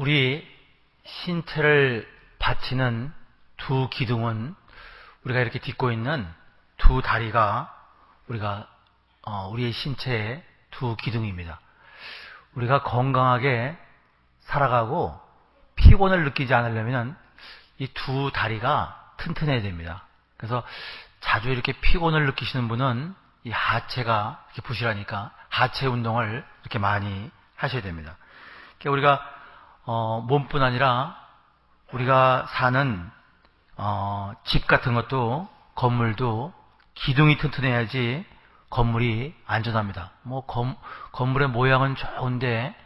우리 신체를 받치는 두 기둥은 우리가 이렇게 딛고 있는 두 다리가 우리의 신체의 두 기둥입니다. 우리가 건강하게 살아가고 피곤을 느끼지 않으려면 이 두 다리가 튼튼해야 됩니다. 그래서 자주 이렇게 피곤을 느끼시는 분은 이 하체가 이렇게 부실하니까 하체 운동을 이렇게 많이 하셔야 됩니다. 우리가 몸뿐 아니라 우리가 사는 집 같은 것도 건물도 기둥이 튼튼해야지 건물이 안전합니다. 건물의 모양은 좋은데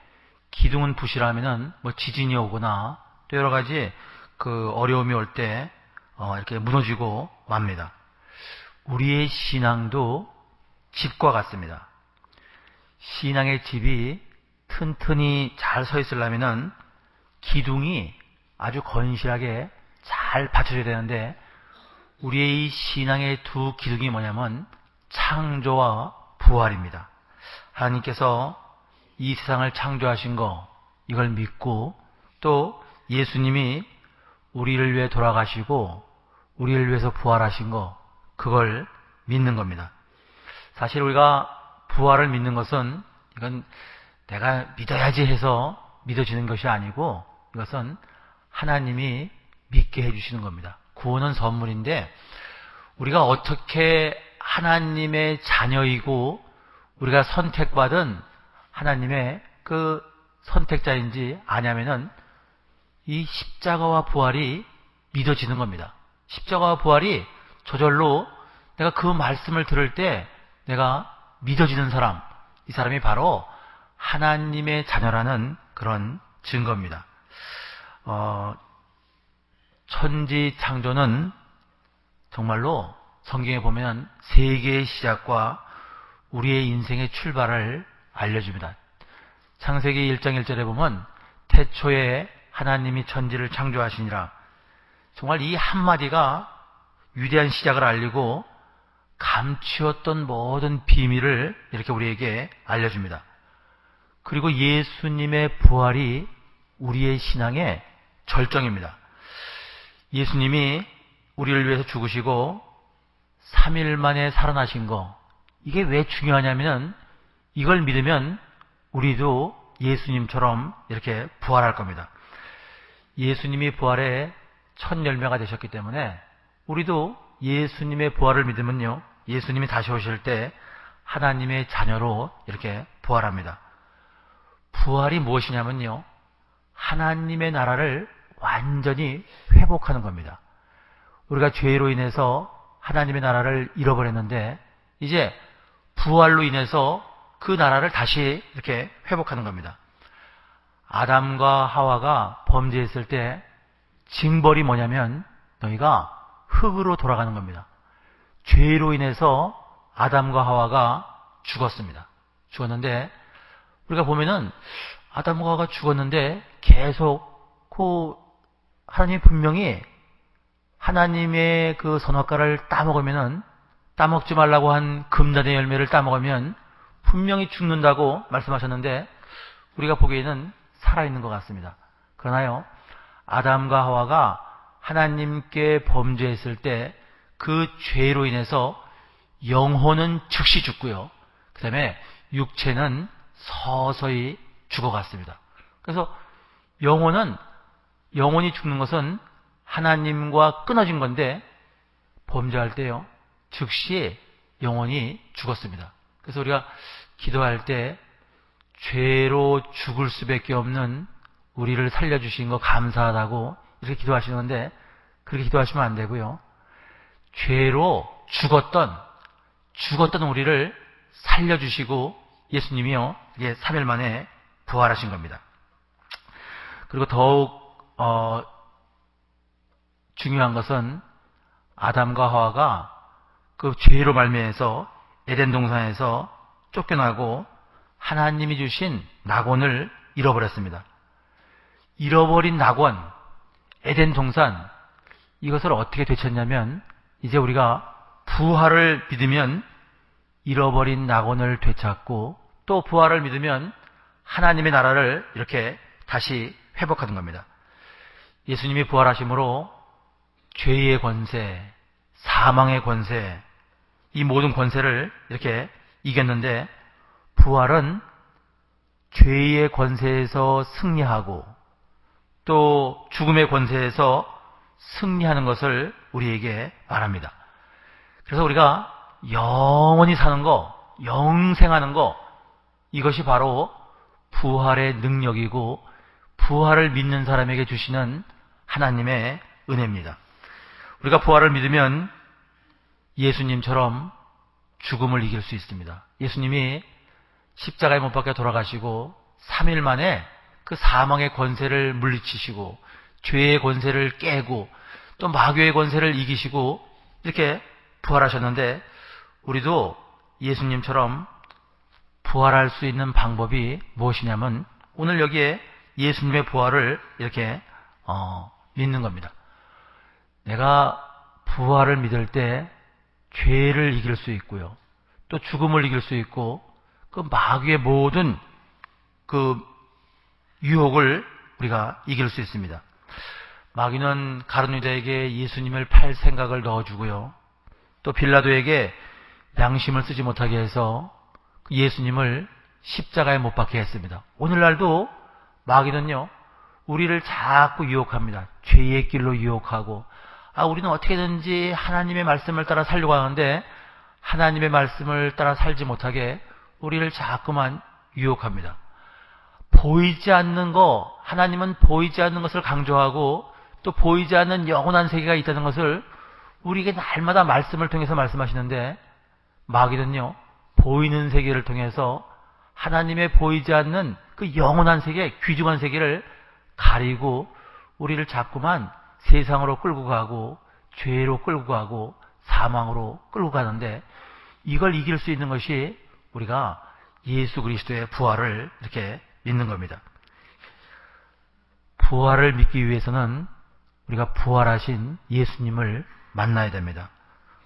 기둥은 부실하면은 지진이 오거나 또 여러 가지 어려움이 올 때 이렇게 무너지고 맙니다. 우리의 신앙도 집과 같습니다. 신앙의 집이 튼튼히 잘 서 있으려면은 기둥이 아주 건실하게 잘 받쳐져야 되는데 우리의 이 신앙의 두 기둥이 뭐냐면 창조와 부활입니다. 하나님께서 이 세상을 창조하신 거 이걸 믿고 또 예수님이 우리를 위해 돌아가시고 우리를 위해서 부활하신 거 그걸 믿는 겁니다. 사실 우리가 부활을 믿는 것은 이건 내가 믿어야지 해서 믿어지는 것이 아니고 이것은 하나님이 믿게 해주시는 겁니다. 구원은 선물인데 우리가 어떻게 하나님의 자녀이고 우리가 선택받은 하나님의 그 선택자인지 아냐면은 이 십자가와 부활이 믿어지는 겁니다. 십자가와 부활이 저절로 내가 그 말씀을 들을 때 내가 믿어지는 사람, 이 사람이 바로 하나님의 자녀라는 그런 증거입니다. 천지 창조는 정말로 성경에 보면 세계의 시작과 우리의 인생의 출발을 알려줍니다. 창세기 1장 1절에 보면 태초에 하나님이 천지를 창조하시니라. 정말 이 한마디가 위대한 시작을 알리고 감추었던 모든 비밀을 이렇게 우리에게 알려줍니다. 그리고 예수님의 부활이 우리의 신앙의 절정입니다. 예수님이 우리를 위해서 죽으시고 3일 만에 살아나신 거 이게 왜 중요하냐면 이걸 믿으면 우리도 예수님처럼 이렇게 부활할 겁니다. 예수님이 부활의 첫 열매가 되셨기 때문에 우리도 예수님의 부활을 믿으면요 예수님이 다시 오실 때 하나님의 자녀로 이렇게 부활합니다. 부활이 무엇이냐면요 하나님의 나라를 완전히 회복하는 겁니다. 우리가 죄로 인해서 하나님의 나라를 잃어버렸는데 이제 부활로 인해서 그 나라를 다시 이렇게 회복하는 겁니다. 아담과 하와가 범죄했을 때 징벌이 뭐냐면 너희가 흙으로 돌아가는 겁니다. 죄로 인해서 아담과 하와가 죽었습니다. 죽었는데 우리가 보면은 아담과 하와가 죽었는데 계속 하나님이 분명히 하나님의 그 선악과를 따먹으면은 따먹지 말라고 한 금단의 열매를 따먹으면 분명히 죽는다고 말씀하셨는데 우리가 보기에는 살아있는 것 같습니다. 그러나요 아담과 하와가 하나님께 범죄했을 때 그 죄로 인해서 영혼은 즉시 죽고요. 그 다음에 육체는 서서히 죽어갔습니다. 그래서 영혼이 죽는 것은 하나님과 끊어진 건데 범죄할 때요 즉시 영혼이 죽었습니다. 그래서 우리가 기도할 때 죄로 죽을 수밖에 없는 우리를 살려주신 거 감사하다고 이렇게 기도하시는 건데 그렇게 기도하시면 안 되고요. 죄로 죽었던 우리를 살려주시고 예수님이요 이게 3일 만에 부활하신 겁니다. 그리고 더욱 중요한 것은 아담과 하와가 그 죄로 말미암아서 에덴 동산에서 쫓겨나고 하나님이 주신 낙원을 잃어버렸습니다. 잃어버린 낙원, 에덴 동산 이것을 어떻게 되찾냐면 이제 우리가 부활을 믿으면 잃어버린 낙원을 되찾고 또 부활을 믿으면 하나님의 나라를 이렇게 다시 회복하는 겁니다. 예수님이 부활하심으로 죄의 권세, 사망의 권세, 이 모든 권세를 이렇게 이겼는데, 부활은 죄의 권세에서 승리하고 또 죽음의 권세에서 승리하는 것을 우리에게 말합니다. 그래서 우리가 영원히 사는 거, 영생하는 거, 이것이 바로 부활의 능력이고 부활을 믿는 사람에게 주시는 하나님의 은혜입니다. 우리가 부활을 믿으면 예수님처럼 죽음을 이길 수 있습니다. 예수님이 십자가에 못 박혀 돌아가시고 3일 만에 그 사망의 권세를 물리치시고 죄의 권세를 깨고 또 마귀의 권세를 이기시고 이렇게 부활하셨는데, 우리도 예수님처럼 부활할 수 있는 방법이 무엇이냐면 오늘 여기에 예수님의 부활을 이렇게 믿는 겁니다. 내가 부활을 믿을 때 죄를 이길 수 있고요, 또 죽음을 이길 수 있고 그 마귀의 모든 그 유혹을 우리가 이길 수 있습니다. 마귀는 가룟 유다에게 예수님을 팔 생각을 넣어주고요, 또 빌라도에게 양심을 쓰지 못하게 해서 예수님을 십자가에 못 박게 했습니다. 오늘날도 마귀는요, 우리를 자꾸 유혹합니다. 죄의 길로 유혹하고, 우리는 어떻게든지 하나님의 말씀을 따라 살려고 하는데 하나님의 말씀을 따라 살지 못하게 우리를 자꾸만 유혹합니다. 보이지 않는 거, 하나님은 보이지 않는 것을 강조하고 또 보이지 않는 영원한 세계가 있다는 것을 우리에게 날마다 말씀을 통해서 말씀하시는데, 마귀는요, 보이는 세계를 통해서 하나님의 보이지 않는 그 영원한 세계, 귀중한 세계를 가리고 우리를 자꾸만 세상으로 끌고 가고 죄로 끌고 가고 사망으로 끌고 가는데, 이걸 이길 수 있는 것이 우리가 예수 그리스도의 부활을 이렇게 믿는 겁니다. 부활을 믿기 위해서는 우리가 부활하신 예수님을 만나야 됩니다.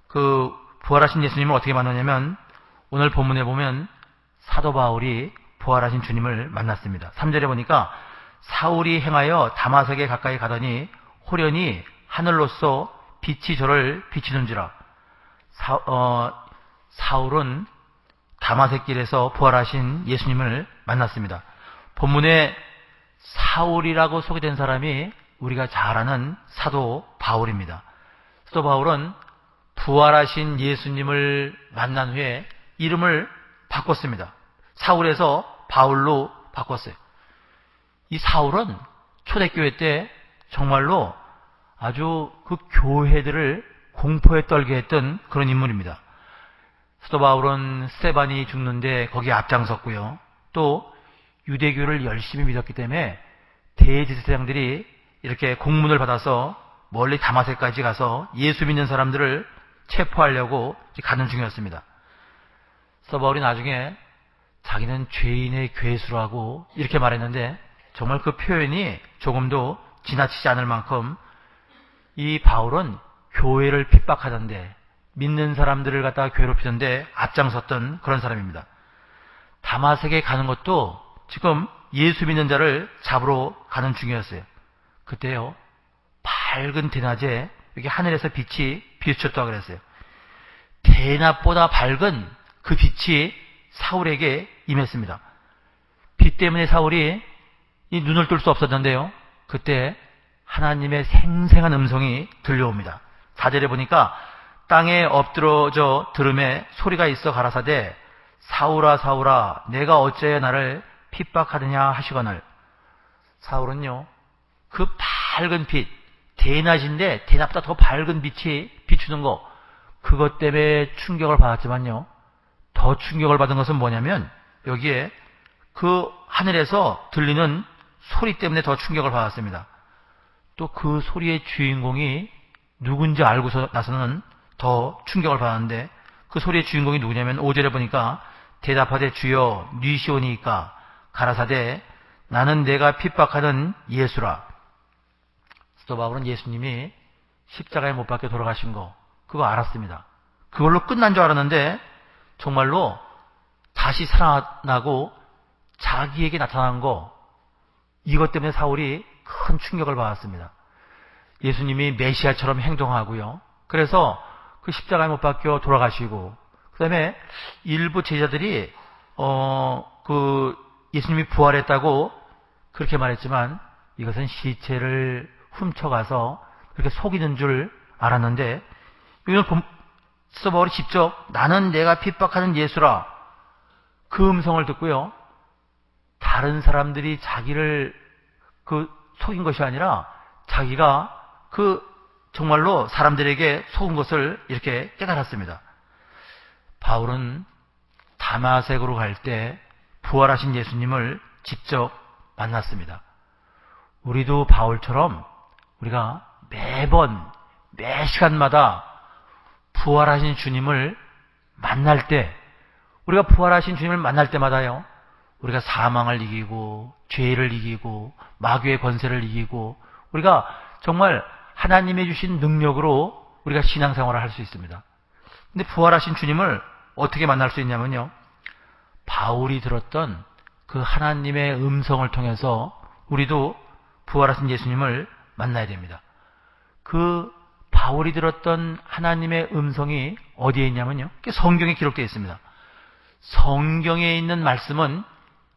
그 부활하신 예수님을 어떻게 만나냐면 오늘 본문에 보면 사도 바울이 부활하신 주님을 만났습니다. 3절에 보니까 사울이 행하여 다마섹에 가까이 가더니 호련히 하늘로서 빛이 저를 비치는지라. 사울은 다마섹 길에서 부활하신 예수님을 만났습니다. 본문에 사울이라고 소개된 사람이 우리가 잘 아는 사도 바울입니다. 사도 바울은 부활하신 예수님을 만난 후에 이름을 바꿨습니다. 사울에서 바울로 바꿨어요. 이 사울은 초대교회 때 정말로 아주 그 교회들을 공포에 떨게 했던 그런 인물입니다. 사도 바울은 스데반이 죽는데 거기에 앞장섰고요, 또 유대교를 열심히 믿었기 때문에 대제사장들이 이렇게 공문을 받아서 멀리 다마섹까지 가서 예수 믿는 사람들을 체포하려고 가는 중이었습니다. 사도 바울이 나중에 자기는 죄인의 괴수라고 이렇게 말했는데, 정말 그 표현이 조금도 지나치지 않을 만큼 이 바울은 교회를 핍박하던데, 믿는 사람들을 갖다가 괴롭히던데 앞장섰던 그런 사람입니다. 다마섹에 가는 것도 지금 예수 믿는 자를 잡으러 가는 중이었어요. 그때요, 밝은 대낮에 여기 하늘에서 빛이 비추었다고 그랬어요. 대낮보다 밝은 그 빛이 사울에게 임했습니다. 빛 때문에 사울이 이 눈을 뜰 수 없었는데요, 그때 하나님의 생생한 음성이 들려옵니다. 4절에 보니까 땅에 엎드러져 들음에 소리가 있어 가라사대 사울아 사울아 내가 어찌하여 나를 핍박하느냐 하시거늘. 사울은요, 그 밝은 빛, 대낮인데 대낮보다 더 밝은 빛이 비추는 거, 그것 때문에 충격을 받았지만요, 더 충격을 받은 것은 뭐냐면 여기에 그 하늘에서 들리는 소리 때문에 더 충격을 받았습니다. 또 그 소리의 주인공이 누군지 알고서 나서는 더 충격을 받았는데, 그 소리의 주인공이 누구냐면 5절에 보니까 대답하되 주여 니시오니이까 가라사대 나는 내가 핍박하는 예수라. 사도 바울은 예수님이 십자가에 못 박혀 돌아가신 거 그거 알았습니다. 그걸로 끝난 줄 알았는데 정말로 다시 살아나고 자기에게 나타난 거, 이것 때문에 사울이 큰 충격을 받았습니다. 예수님이 메시아처럼 행동하고요. 그래서 그 십자가에 못 박혀 돌아가시고, 그 다음에 일부 제자들이 예수님이 부활했다고 그렇게 말했지만 이것은 시체를 훔쳐가서 그렇게 속이는 줄 알았는데, 이건 바울이 직접 나는 내가 핍박하는 예수라 그 음성을 듣고요. 다른 사람들이 자기를 속인 것이 아니라 자기가 정말로 사람들에게 속은 것을 이렇게 깨달았습니다. 바울은 다마색으로 갈 때 부활하신 예수님을 직접 만났습니다. 우리도 바울처럼 우리가 매 시간마다 부활하신 주님을 만날 때, 우리가 부활하신 주님을 만날 때마다요, 우리가 사망을 이기고 죄를 이기고 마귀의 권세를 이기고 우리가 정말 하나님의 주신 능력으로 우리가 신앙생활을 할 수 있습니다. 근데 부활하신 주님을 어떻게 만날 수 있냐면요, 바울이 들었던 그 하나님의 음성을 통해서 우리도 부활하신 예수님을 만나야 됩니다. 그 바울이 들었던 하나님의 음성이 어디에 있냐면요, 성경에 기록되어 있습니다. 성경에 있는 말씀은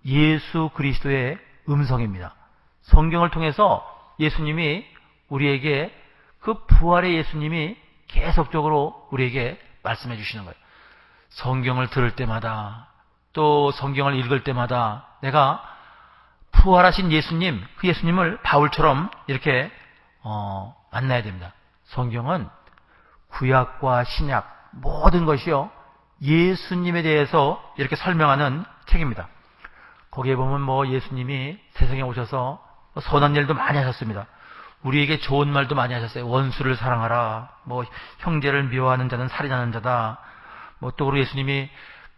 예수 그리스도의 음성입니다. 성경을 통해서 예수님이 우리에게, 그 부활의 예수님이 계속적으로 우리에게 말씀해 주시는 거예요. 성경을 들을 때마다, 또 성경을 읽을 때마다 내가 부활하신 예수님, 그 예수님을 바울처럼 이렇게 만나야 됩니다. 성경은 구약과 신약 모든 것이요, 예수님에 대해서 이렇게 설명하는 책입니다. 거기에 보면 예수님이 세상에 오셔서 선한 일도 많이 하셨습니다. 우리에게 좋은 말도 많이 하셨어요. 원수를 사랑하라, 형제를 미워하는 자는 살인하는 자다, 또 우리 예수님이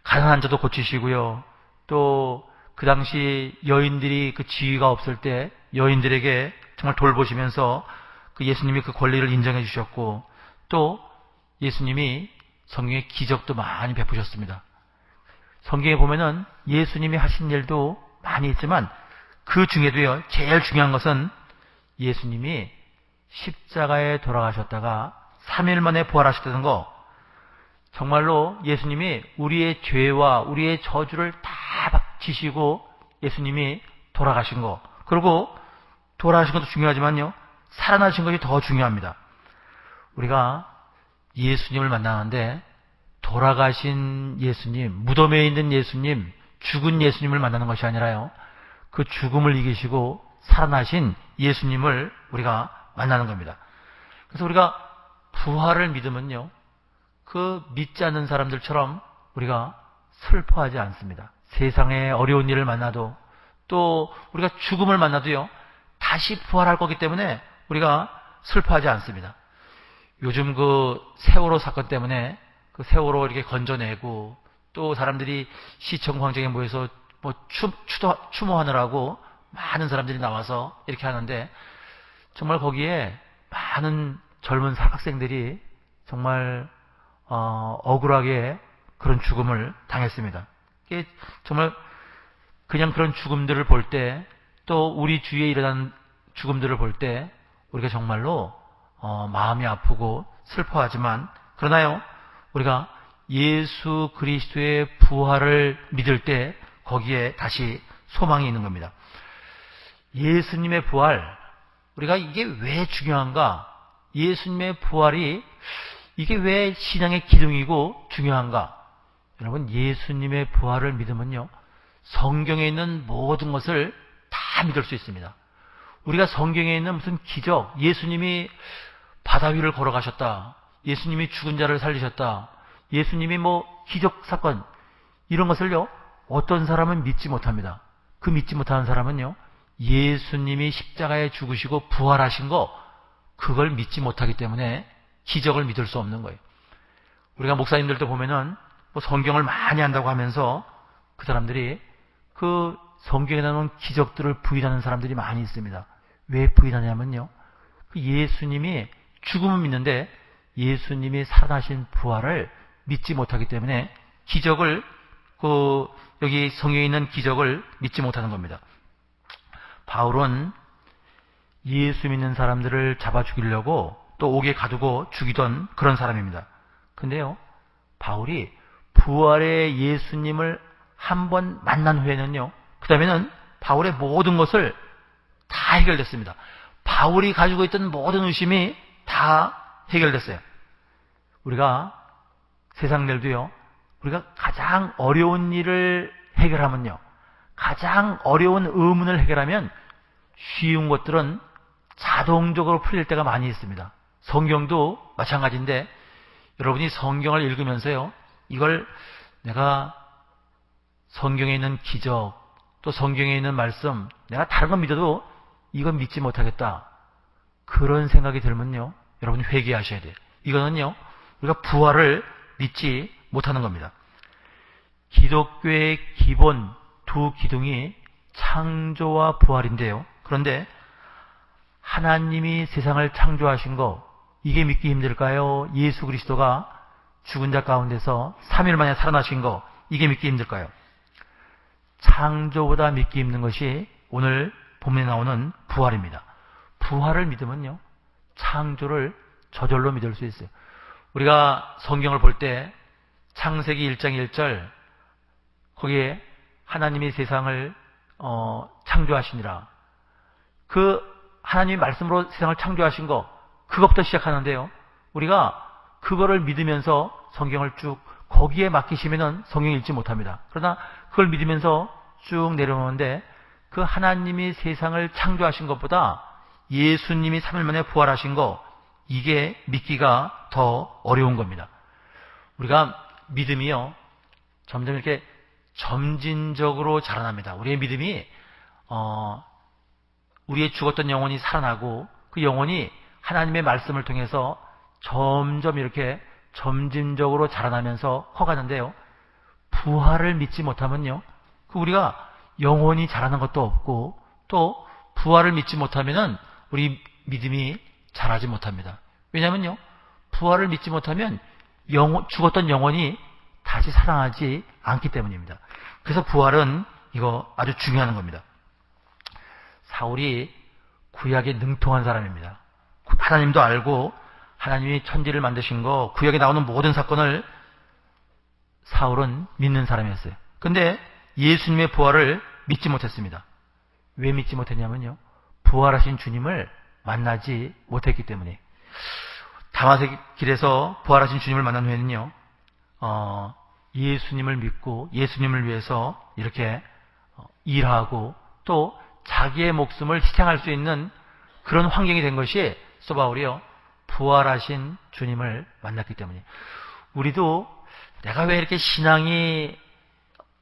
가난한 자도 고치시고요, 또 그 당시 여인들이 그 지위가 없을 때 여인들에게 정말 돌보시면서 그 예수님이 그 권리를 인정해 주셨고, 또 예수님이 성경에 기적도 많이 베푸셨습니다. 성경에 보면은 예수님이 하신 일도 많이 있지만 그 중에도요, 제일 중요한 것은 예수님이 십자가에 돌아가셨다가 3일 만에 부활하셨다는 거. 정말로 예수님이 우리의 죄와 우리의 저주를 다 지시고 예수님이 돌아가신 거, 그리고 돌아가신 것도 중요하지만요, 살아나신 것이 더 중요합니다. 우리가 예수님을 만나는데 돌아가신 예수님, 무덤에 있는 예수님, 죽은 예수님을 만나는 것이 아니라요, 그 죽음을 이기시고 살아나신 예수님을 우리가 만나는 겁니다. 그래서 우리가 부활을 믿으면요, 그 믿지 않는 사람들처럼 우리가 슬퍼하지 않습니다. 세상에 어려운 일을 만나도, 또 우리가 죽음을 만나도요, 다시 부활할 거기 때문에 우리가 슬퍼하지 않습니다. 요즘 그 세월호 사건 때문에 그 세월호 이렇게 건져내고, 또 사람들이 시청 광장에 모여서 추모하느라고 많은 사람들이 나와서 이렇게 하는데, 정말 거기에 많은 젊은 학생들이 정말 억울하게 그런 죽음을 당했습니다. 이게 정말 그냥 그런 죽음들을 볼 때, 또 우리 주위에 일어난 죽음들을 볼 때 우리가 정말로 마음이 아프고 슬퍼하지만, 그러나요, 우리가 예수 그리스도의 부활을 믿을 때 거기에 다시 소망이 있는 겁니다. 예수님의 부활, 우리가 이게 왜 중요한가? 예수님의 부활이 이게 왜 신앙의 기둥이고 중요한가? 여러분, 예수님의 부활을 믿으면요, 성경에 있는 모든 것을 다 믿을 수 있습니다. 우리가 성경에 있는 무슨 기적, 예수님이 바다 위를 걸어가셨다, 예수님이 죽은 자를 살리셨다, 예수님이 기적 사건, 이런 것을요, 어떤 사람은 믿지 못합니다. 그 믿지 못하는 사람은요, 예수님이 십자가에 죽으시고 부활하신 거, 그걸 믿지 못하기 때문에 기적을 믿을 수 없는 거예요. 우리가 목사님들도 보면은 성경을 많이 한다고 하면서 그 사람들이 그 성경에 나오는 기적들을 부인하는 사람들이 많이 있습니다. 왜 부인하냐면요, 그 예수님이 죽음을 믿는데 예수님이 살아나신 부활을 믿지 못하기 때문에 기적을, 여기 성경에 있는 기적을 믿지 못하는 겁니다. 바울은 예수 믿는 사람들을 잡아 죽이려고 또 옥에 가두고 죽이던 그런 사람입니다. 근데요, 바울이 부활의 예수님을 한번 만난 후에는요, 그 다음에는 바울의 모든 것을 다 해결됐습니다. 바울이 가지고 있던 모든 의심이 다 해결됐어요. 우리가 세상 일도요, 우리가 가장 어려운 일을 해결하면요, 가장 어려운 의문을 해결하면 쉬운 것들은 자동적으로 풀릴 때가 많이 있습니다. 성경도 마찬가지인데, 여러분이 성경을 읽으면서요, 이걸 내가 성경에 있는 기적, 또 성경에 있는 말씀, 내가 다른 건 믿어도 이건 믿지 못하겠다, 그런 생각이 들면요, 여러분이 회개하셔야 돼요. 이거는요, 우리가 부활을 믿지 못하는 겁니다. 기독교의 기본 두 기둥이 창조와 부활인데요, 그런데 하나님이 세상을 창조하신 거, 이게 믿기 힘들까요? 예수 그리스도가 죽은 자 가운데서 3일 만에 살아나신 거, 이게 믿기 힘들까요? 창조보다 믿기 힘든 것이 오늘 본문에 나오는 부활입니다. 부활을 믿으면요, 창조를 저절로 믿을 수 있어요. 우리가 성경을 볼 때 창세기 1장 1절, 거기에 하나님이 세상을 창조하시니라, 그 하나님이 말씀으로 세상을 창조하신 거, 그것부터 시작하는데요, 우리가 그거를 믿으면서 성경을 쭉 거기에 맡기시면은 성경 읽지 못합니다. 그러나 그걸 믿으면서 쭉 내려오는데, 그 하나님이 세상을 창조하신 것보다 예수님이 3일 만에 부활하신 거, 이게 믿기가 더 어려운 겁니다. 우리가 믿음이요, 점점 이렇게 점진적으로 자라납니다. 우리의 믿음이 우리의 죽었던 영혼이 살아나고, 그 영혼이 하나님의 말씀을 통해서 점점 이렇게 점진적으로 자라나면서 커가는데요, 부활을 믿지 못하면요, 그 우리가 영혼이 자라는 것도 없고, 또 부활을 믿지 못하면은 우리 믿음이 자라지 못합니다. 왜냐면요, 부활을 믿지 못하면 죽었던 영혼이 다시 살아나지 않기 때문입니다. 그래서 부활은 이거 아주 중요한 겁니다. 사울이 구약에 능통한 사람입니다. 하나님도 알고, 하나님이 천지를 만드신 거, 구약에 나오는 모든 사건을 사울은 믿는 사람이었어요. 근데 예수님의 부활을 믿지 못했습니다. 왜 믿지 못했냐면요, 부활하신 주님을 만나지 못했기 때문에. 다마색 길에서 부활하신 주님을 만난 후에는요, 예수님을 믿고 예수님을 위해서 이렇게 일하고, 또 자기의 목숨을 희생할 수 있는 그런 환경이 된 것이 바울이요, 부활하신 주님을 만났기 때문에. 우리도 내가 왜 이렇게 신앙이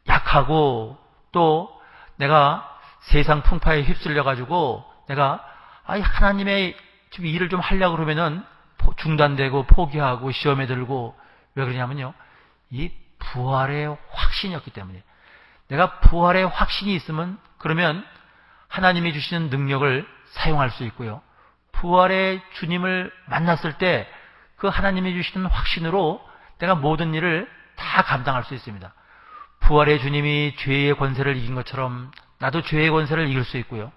약하고, 또 내가 세상 풍파에 휩쓸려 가지고 내가 하나님의 일을 좀 하려고 그러면은 중단되고 포기하고 시험에 들고, 왜 그러냐면요, 이 부활의 확신이었기 때문에. 내가 부활의 확신이 있으면, 그러면 하나님이 주시는 능력을 사용할 수 있고요, 부활의 주님을 만났을 때 그 하나님이 주시는 확신으로 내가 모든 일을 다 감당할 수 있습니다. 부활의 주님이 죄의 권세를 이긴 것처럼 나도 죄의 권세를 이길 수 있고요,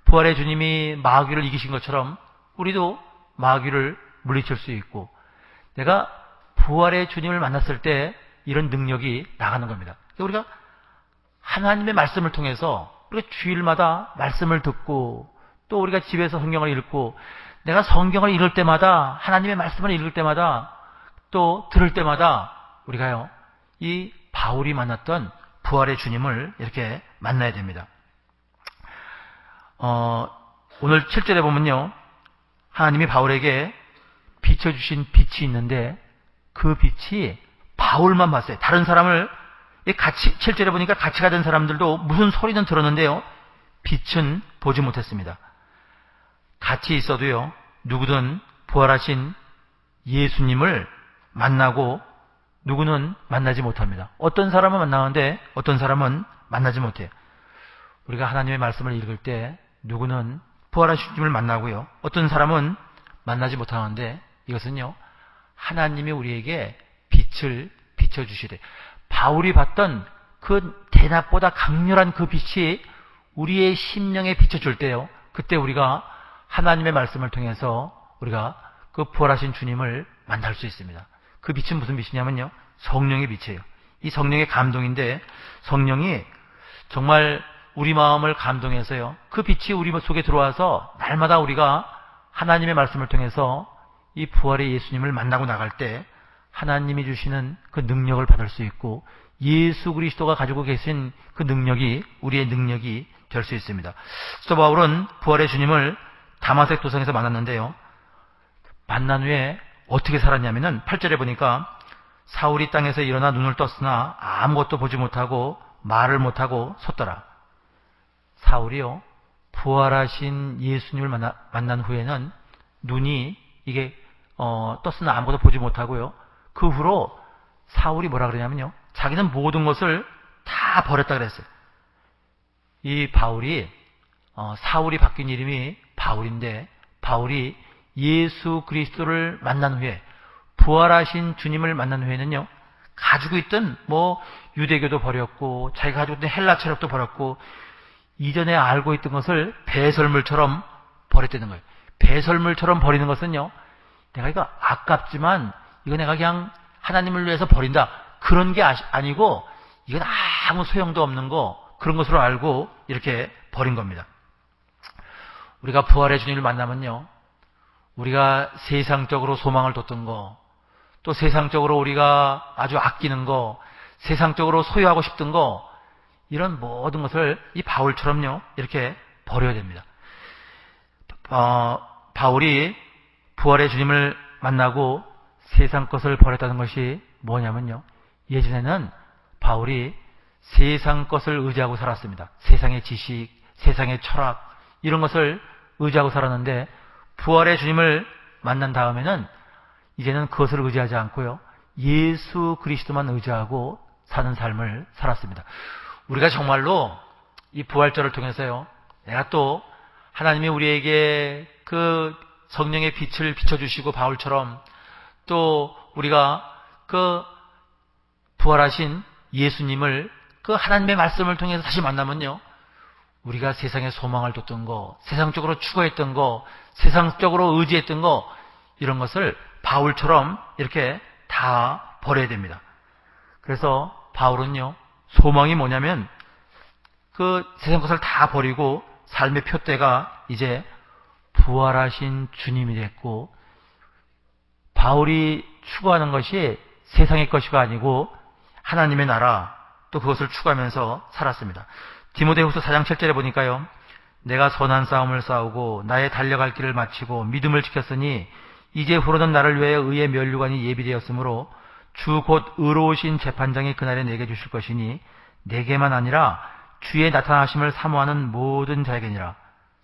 부활의 주님이 마귀를 이기신 것처럼 우리도 마귀를 물리칠 수 있고, 내가 부활의 주님을 만났을 때 이런 능력이 나가는 겁니다. 우리가 하나님의 말씀을 통해서, 우리가 주일마다 말씀을 듣고, 또 우리가 집에서 성경을 읽고, 내가 성경을 읽을 때마다, 하나님의 말씀을 읽을 때마다, 또 들을 때마다 우리가요, 이 바울이 만났던 부활의 주님을 이렇게 만나야 됩니다. 오늘 7절에 보면요, 하나님이 바울에게 비춰주신 빛이 있는데, 그 빛이 바울만 봤어요. 다른 사람을 같이, 7절에 보니까 같이 가던 사람들도 무슨 소리는 들었는데요, 빛은 보지 못했습니다. 같이 있어도요, 누구든 부활하신 예수님을 만나고 누구는 만나지 못합니다. 어떤 사람은 만나는데 어떤 사람은 만나지 못해요. 우리가 하나님의 말씀을 읽을 때 누구는 부활하신 주님을 만나고요, 어떤 사람은 만나지 못하는데, 이것은요, 하나님이 우리에게 빛을 비춰주시되, 바울이 봤던 그 대낮보다 강렬한 그 빛이 우리의 심령에 비춰줄 때요. 그때 우리가 하나님의 말씀을 통해서 우리가 그 부활하신 주님을 만날 수 있습니다. 그 빛은 무슨 빛이냐면요. 성령의 빛이에요. 이 성령의 감동인데 성령이 정말 우리 마음을 감동해서요. 그 빛이 우리 속에 들어와서 날마다 우리가 하나님의 말씀을 통해서 이 부활의 예수님을 만나고 나갈 때 하나님이 주시는 그 능력을 받을 수 있고 예수 그리스도가 가지고 계신 그 능력이 우리의 능력이 될 수 있습니다. 사도 바울은 부활의 주님을 다마색 도성에서 만났는데요. 만난 후에 어떻게 살았냐면은 8절에 보니까 사울이 땅에서 일어나 눈을 떴으나 아무것도 보지 못하고 말을 못하고 섰더라. 사울이요. 부활하신 예수님을 만난 후에는 눈이 이게 떴으나 아무것도 보지 못하고요. 그 후로 사울이 뭐라 그러냐면요. 자기는 모든 것을 다 버렸다 그랬어요. 이 바울이 사울이 바뀐 이름이 바울인데 바울이 예수 그리스도를 만난 후에 부활하신 주님을 만난 후에는요. 가지고 있던 유대교도 버렸고 자기가 가지고 있던 헬라 철학도 버렸고 이전에 알고 있던 것을 배설물처럼 버렸다는 거예요. 배설물처럼 버리는 것은요. 내가 이거 아깝지만 이거 내가 그냥 하나님을 위해서 버린다. 그런 게 아니고 이건 아무 소용도 없는 거 그런 것으로 알고 이렇게 버린 겁니다. 우리가 부활의 주님을 만나면요. 우리가 세상적으로 소망을 뒀던 거, 또 세상적으로 우리가 아주 아끼는 거, 세상적으로 소유하고 싶던 거, 이런 모든 것을 이 바울처럼요. 이렇게 버려야 됩니다. 바울이 부활의 주님을 만나고 세상 것을 버렸다는 것이 뭐냐면요. 예전에는 바울이 세상 것을 의지하고 살았습니다. 세상의 지식, 세상의 철학 이런 것을 의지하고 살았는데 부활의 주님을 만난 다음에는 이제는 그것을 의지하지 않고요. 예수 그리스도만 의지하고 사는 삶을 살았습니다. 우리가 정말로 이 부활절을 통해서요. 내가 또 하나님이 우리에게 그 성령의 빛을 비춰주시고 바울처럼 또 우리가 그 부활하신 예수님을 그 하나님의 말씀을 통해서 다시 만나면요. 우리가 세상에 소망을 뒀던 거, 세상적으로 추구했던 거, 세상적으로 의지했던 거 이런 것을 바울처럼 이렇게 다 버려야 됩니다. 그래서 바울은요. 소망이 뭐냐면 그 세상 것을 다 버리고 삶의 표대가 이제 부활하신 주님이 됐고 바울이 추구하는 것이 세상의 것이가 아니고 하나님의 나라 또 그것을 추구하면서 살았습니다. 디모데후서 4장 7절에 보니까요. 내가 선한 싸움을 싸우고 나의 달려갈 길을 마치고 믿음을 지켰으니 이제 후로는 나를 위하여 의의 면류관이 예비되었으므로 주 곧 의로우신 재판장이 그날에 내게 주실 것이니 내게만 아니라 주의 나타나심을 사모하는 모든 자에게니라.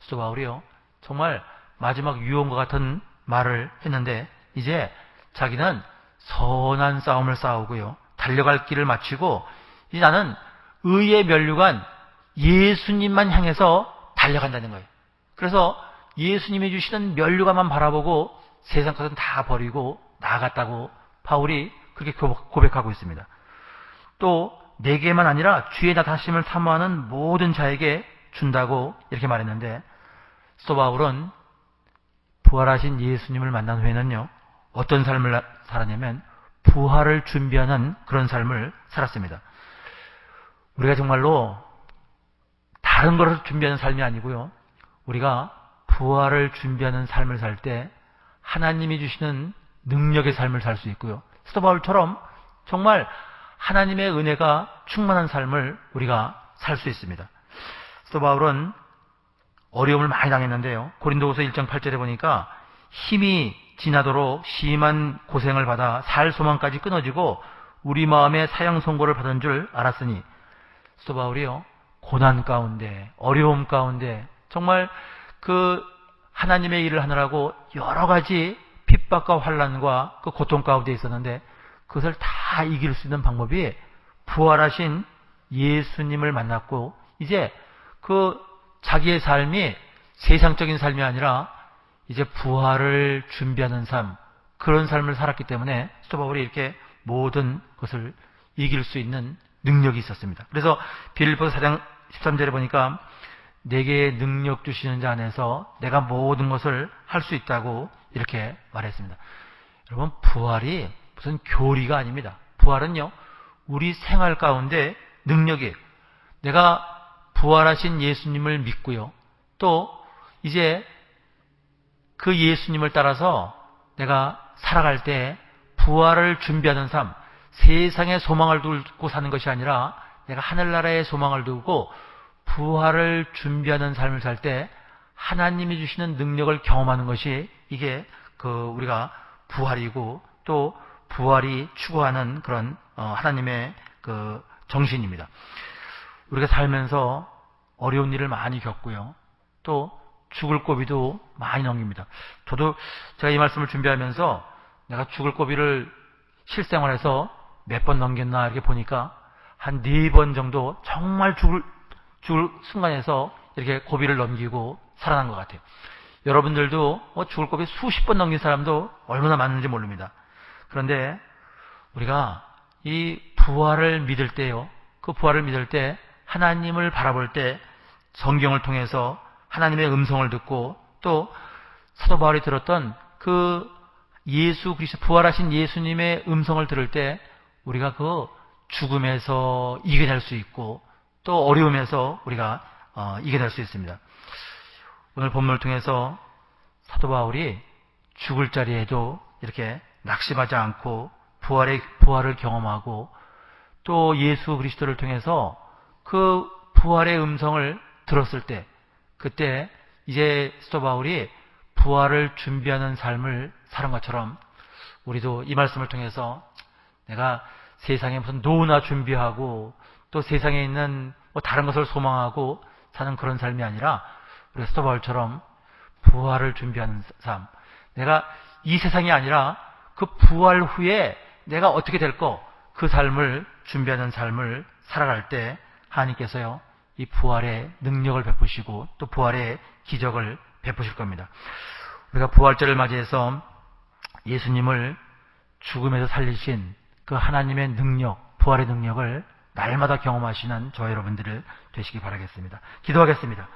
사도 바울이요. 정말 마지막 유언과 같은 말을 했는데 이제 자기는 선한 싸움을 싸우고요. 달려갈 길을 마치고 이제 나는 의의 면류관 예수님만 향해서 달려간다는 거예요. 그래서 예수님이 주시는 면류관만 바라보고 세상 것은 다 버리고 나아갔다고 바울이 그렇게 고백하고 있습니다. 또 내게만 아니라 주의 나타나심을 사모하는 모든 자에게 준다고 이렇게 말했는데 사도 바울은 부활하신 예수님을 만난 후에는요. 어떤 삶을 살았냐면 부활을 준비하는 그런 삶을 살았습니다. 우리가 정말로 다른 것을 준비하는 삶이 아니고요. 우리가 부활을 준비하는 삶을 살 때 하나님이 주시는 능력의 삶을 살 수 있고요. 사도 바울처럼 정말 하나님의 은혜가 충만한 삶을 우리가 살 수 있습니다. 사도 바울은 어려움을 많이 당했는데요. 고린도후서 1장 8절에 보니까 힘이 지나도록 심한 고생을 받아 살 소망까지 끊어지고 우리 마음에 사형 선고를 받은 줄 알았으니 사도 바울이요. 고난 가운데 어려움 가운데 정말 그 하나님의 일을 하느라고 여러 가지 핍박과 환난과 그 고통 가운데 있었는데 그것을 다 이길 수 있는 방법이 부활하신 예수님을 만났고 이제 그 자기의 삶이 세상적인 삶이 아니라 이제 부활을 준비하는 삶 그런 삶을 살았기 때문에 사도 바울이 이렇게 모든 것을 이길 수 있는 능력이 있었습니다. 그래서 빌립보서 4장 13절에 보니까 내게 능력 주시는 자 안에서 내가 모든 것을 할 수 있다고 이렇게 말했습니다. 여러분, 부활이 무슨 교리가 아닙니다. 부활은요, 우리 생활 가운데 능력이에요. 내가 부활하신 예수님을 믿고요. 또 이제 그 예수님을 따라서 내가 살아갈 때 부활을 준비하는 삶, 세상에 소망을 두고 사는 것이 아니라 내가 하늘나라에 소망을 두고 부활을 준비하는 삶을 살 때 하나님이 주시는 능력을 경험하는 것이 이게 우리가 부활이고 또 부활이 추구하는 그런 하나님의 정신입니다. 우리가 살면서 어려운 일을 많이 겪고요. 또 죽을 고비도 많이 넘깁니다. 저도 제가 이 말씀을 준비하면서 내가 죽을 고비를 실생활에서 몇 번 넘겼나 이렇게 보니까 한 4번 정도 정말 죽을 순간에서 이렇게 고비를 넘기고 살아난 것 같아요. 여러분들도 죽을 고비 수십 번 넘긴 사람도 얼마나 많은지 모릅니다. 그런데 우리가 이 부활을 믿을 때요, 그 부활을 믿을 때 하나님을 바라볼 때 성경을 통해서 하나님의 음성을 듣고 또 사도 바울이 들었던 그 예수 그리스도 부활하신 예수님의 음성을 들을 때 우리가 그 죽음에서 이겨낼 수 있고 또 어려움에서 우리가 이겨낼 수 있습니다. 오늘 본문을 통해서 사도 바울이 죽을 자리에도 이렇게 낙심하지 않고 부활을 경험하고 또 예수 그리스도를 통해서 그 부활의 음성을 들었을 때 그때 이제 사도 바울이 부활을 준비하는 삶을 사는 것처럼 우리도 이 말씀을 통해서 내가 세상에 무슨 노후나 준비하고 또 세상에 있는 다른 것을 소망하고 사는 그런 삶이 아니라 우리 사도 바울처럼 부활을 준비하는 삶, 내가 이 세상이 아니라 그 부활 후에 내가 어떻게 될 그 삶을 준비하는 삶을 살아갈 때 하나님께서요 이 부활의 능력을 베푸시고 또 부활의 기적을 베푸실 겁니다. 우리가 부활절을 맞이해서 예수님을 죽음에서 살리신 그 하나님의 능력, 부활의 능력을 날마다 경험하시는 저와 여러분들을 되시기 바라겠습니다. 기도하겠습니다.